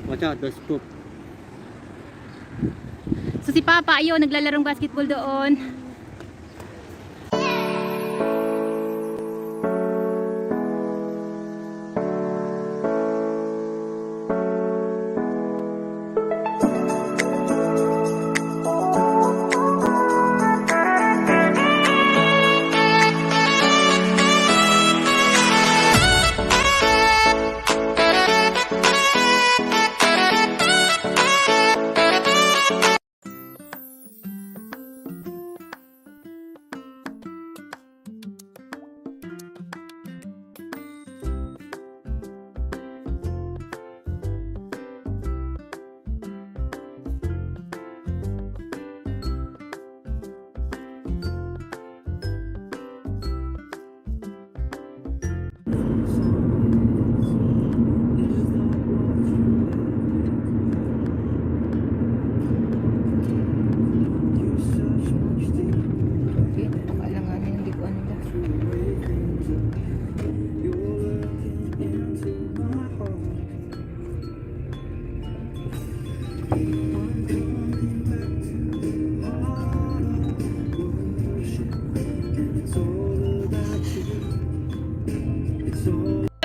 Watch out, there's poop. So si Papa, ayun, naglalarong basketball doon.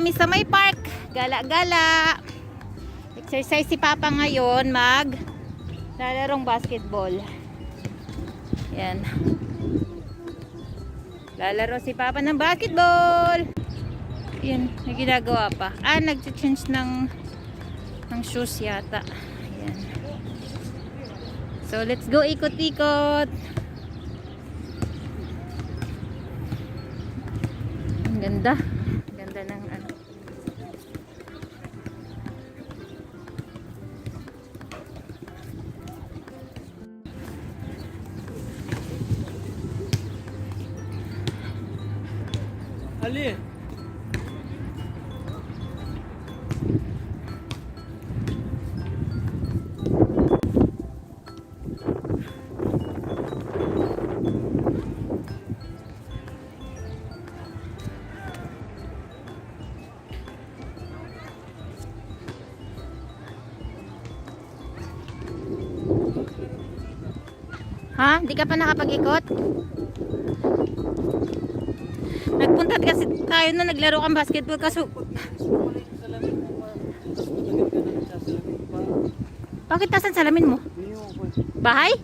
Kami sa may park, gala-gala. Exercise si Papa ngayon, lalarong basketball. Yan. Lalaro si Papa ng basketball. Yan, may ginagawa pa. Nag-change ng shoes yata. Yan. So, let's go ikot-ikot. Ang ganda. Ganda ng ano. Ali! Ha? Hindi ka pa nakapag-ikot? Nagpunta kasi tayo na naglaro kang basketball kaso... Bakit tasan salamin mo? Bahay?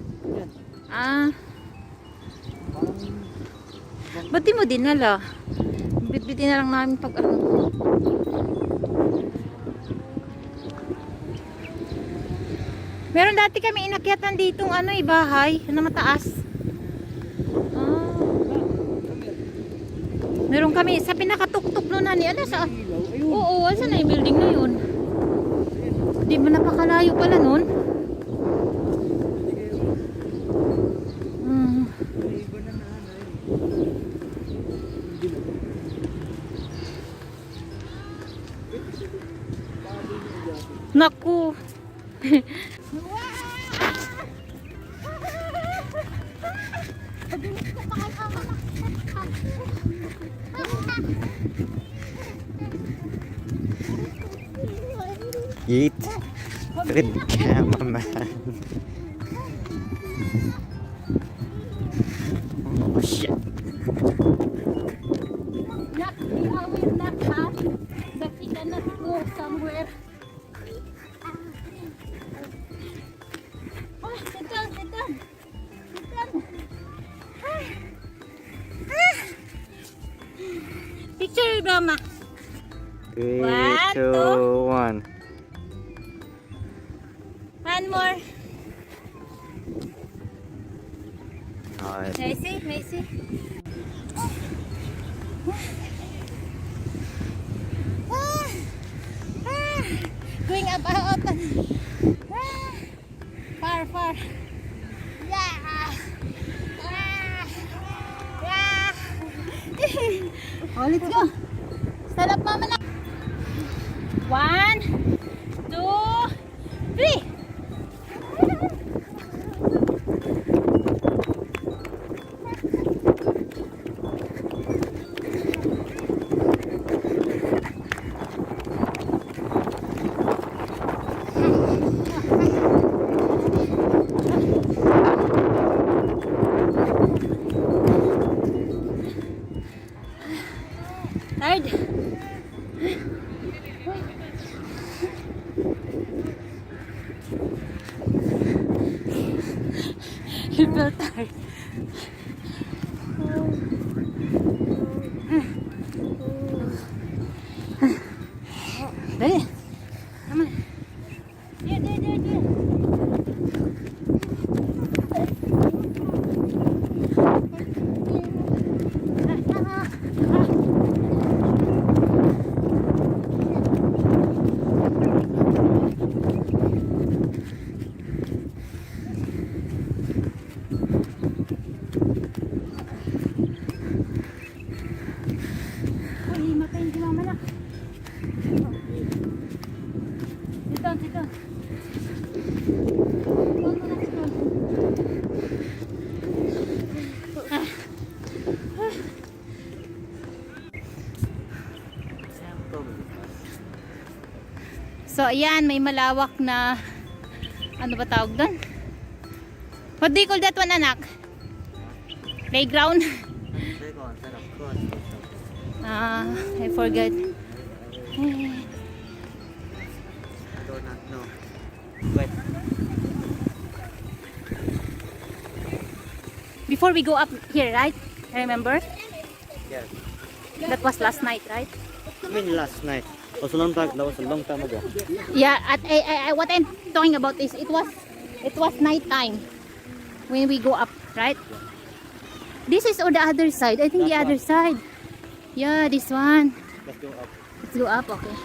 Ba't di mo dinala? Bitbitin na lang namin pag ano. Meron dati kami inakyatan ditong bahay na mataas. Meron kami sa pinakatuktok nun sa oo, saan na yung building na yun? Di ba napakalayo pala nun? Naku. Eat. Good cameraman. Oh shit. Not, we will not have that we cannot go somewhere. Sit down, sit down. Sit down. Picture, Mama. 3, 1, 2, 1. One more. Alright. Macy. Going up out. Far. Oh, let's go. Stand up, Mama. 1, 2, 3. You feel tired. Dali. Come on. There. Uy, matayin si mama na. Sit down. So ayan, may malawak na ano ba tawag doon? What do you call that one, anak? Playground? I forgot. No. Wait. Before we go up here, right? Remember? Yes. That was last night, right? I mean last night. Was a long time. That was a long time ago. Yeah, what I'm talking about is it was night time when we go up, right? This is on the other side. I think the other side. Yeah, this one. Let's go up. Let's go up, okay.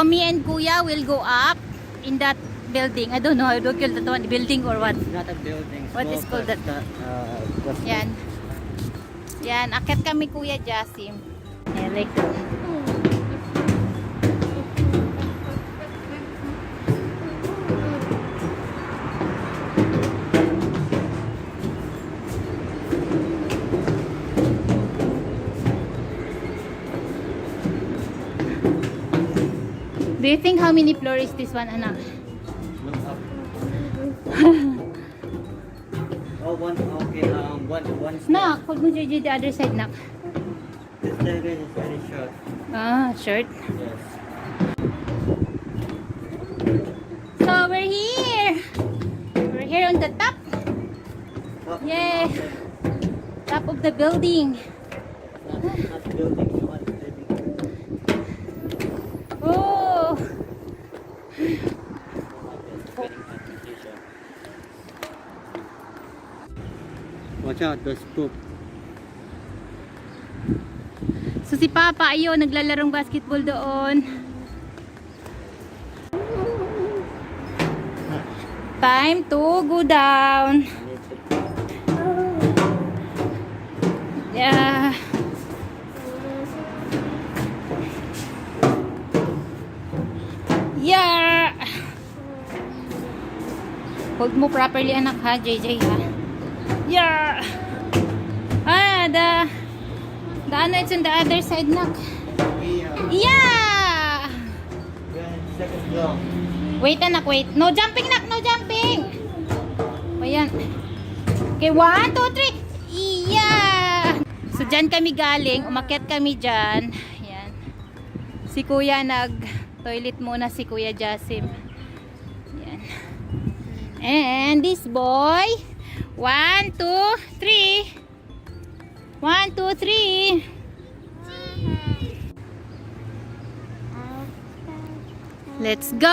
Me and Kuya will go up in that building. I don't know how to call that one, building or what. It's not a building. What is called that? Yan. Yan, akit kami Kuya Jasim. Yeah, like that. Do you think how many floors is this one, anak? Look up. Oh, one. Okay. One. Nak, huwag mo dyan the other side, nak. This staircase is very short. Ah, short. Yes. So we're here. We're here on the top. Oh, Yay. Top of the building. Not building. One building. Oh. Watch out, there's poop. So si Papa ayun, naglalarong basketball doon. Time to go down. Yeah. Yeah. Hold mo properly, anak, ha, JJ, ha. Yeah. The ano, it's on the other side, nak. Yeah. Second floor. Wait, anak, wait. No jumping, nak, no jumping. Ayan. Okay, 1, 2, 3. Yeah. So, dyan kami galing. Umakyat kami dyan. Ayan. Si Kuya nag-toilet muna, si Kuya Jasim. Ayan. And this boy, 1, 2, 3. 1, 2, 3. Let's go.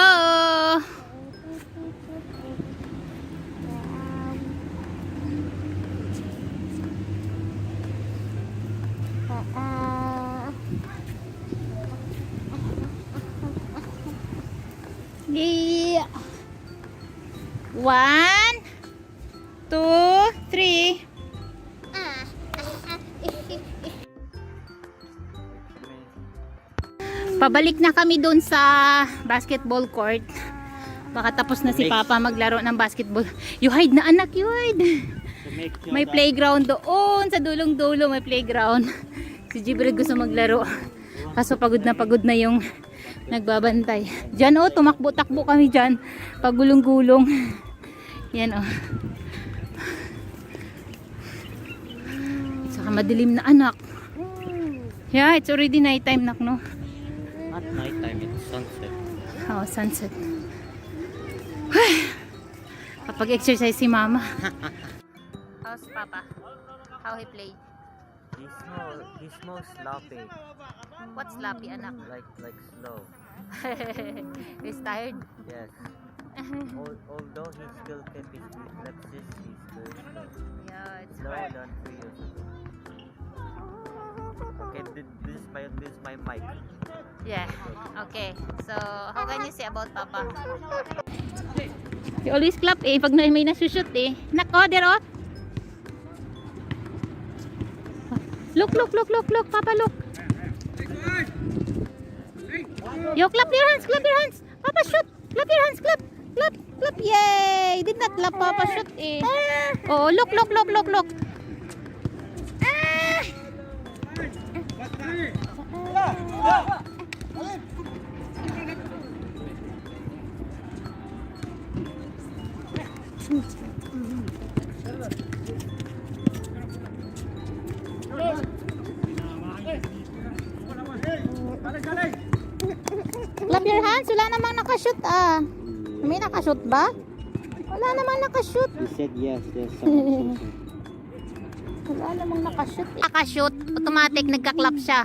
Yeah. 1, 2, 3. Pabalik na kami doon sa basketball court. Baka tapos na si Papa maglaro ng basketball. You hide na, anak, you hide. May playground doon sa dulong-dulo, may playground. Si Jibril gusto maglaro. Kaso pagod na yung nagbabantay. Diyan, oh, tumakbo-takbo kami diyan. Pagulong-gulong. Yan, oh. So Saka madilim na anak. Yeah, it's already nighttime nak, no? Not nighttime, it's sunset. Oh, sunset. Kapag exercise si mama. How's Papa? How he played? He's more sloppy. What's sloppy, anak? Like slow. He's tired. Yes. Although he still kept his reflexes, he's still slow. Yeah, it's Slower than 3 years ago. Okay, this is my mic. yeah. Okay. So, how can you say about Papa? He always clap eh pag may nasushoot eh. Nako, there oh. Look, Papa, look. Yo, clap your hands, Papa, shoot. Clap your hands, clap. Yay! Did not clap, Papa, shoot eh. Oh, look. Clap your hands. Wala namang nakashoot ah. May nakashoot ba? Wala namang nakashoot. He said yes, there's someone shooting. Wala namang nakashoot. Nakashoot, automatic nagka-clap siya.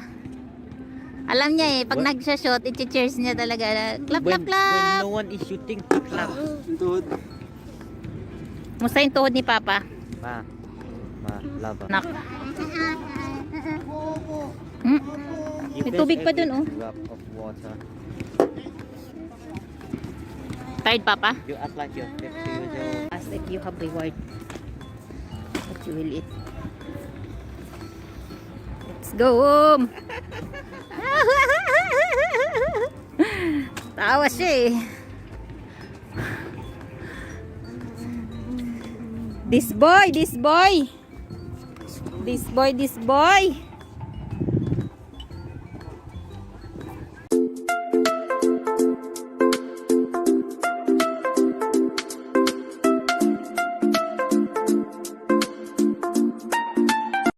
Alam niya eh, pag nagsha-shoot, i-cheers niya talaga. Clap. When no one is shooting, clap. Tuhod. Musta yung tuhod ni Papa? Lava. Nak. May tubig pa dun oh. Drop of water. Tired, Papa? You act like you're 50 years old. Ask if you have reward that you will eat. Let's go home. Tawa siya eh. This boy.